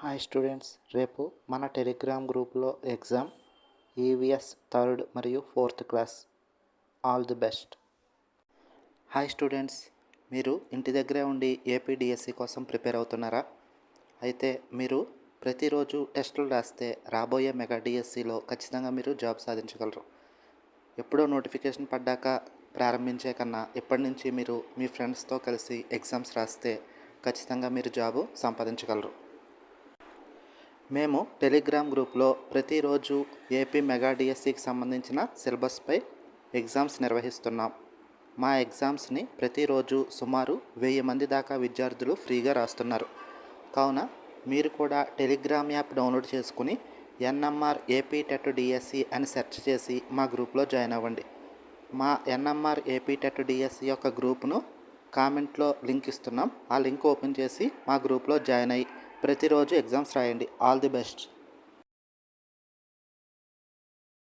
Hi students, రేపు మన Telegram గ్రూప్లో ఎగ్జామ్ ఈవీఎస్ థర్డ్ మరియు fourth class. All the best. Hi students, మీరు ఇంటి దగ్గరే ఉండి ఏపీడిఎస్సి కోసం ప్రిపేర్ అవుతున్నారా? అయితే మీరు ప్రతిరోజు టెస్టులు రాస్తే రాబోయే మెగా డిఎస్సిలో ఖచ్చితంగా మీరు జాబ్ సాధించగలరు. ఎప్పుడో నోటిఫికేషన్ పడ్డాక ప్రారంభించే కన్నా ఇప్పటి నుంచి మీరు మీ ఫ్రెండ్స్తో కలిసి ఎగ్జామ్స్ రాస్తే ఖచ్చితంగా మీరు జాబు సంపాదించగలరు. మేము టెలిగ్రామ్ గ్రూప్లో ప్రతిరోజు ఏపీ మెగా డిఎస్సికి సంబంధించిన సిలబస్పై ఎగ్జామ్స్ నిర్వహిస్తున్నాం. మా ఎగ్జామ్స్ని ప్రతిరోజు సుమారు 1000 మంది దాకా విద్యార్థులు ఫ్రీగా రాస్తున్నారు. కావున మీరు కూడా టెలిగ్రామ్ యాప్ డౌన్లోడ్ చేసుకుని ఎన్ఎంఆర్ ఏపీ టెట్ డిఎస్సి అని సెర్చ్ చేసి మా గ్రూప్లో జాయిన్ అవ్వండి. మా ఎన్ఎంఆర్ ఏపీ టెట్ డిఎస్సి యొక్క గ్రూప్ను కామెంట్లో లింక్ ఇస్తున్నాం. ఆ లింక్ ఓపెన్ చేసి మా గ్రూప్లో జాయిన్ అయ్యి ప్రతిరోజు ఎగ్జామ్స్ రాయండి. All the best.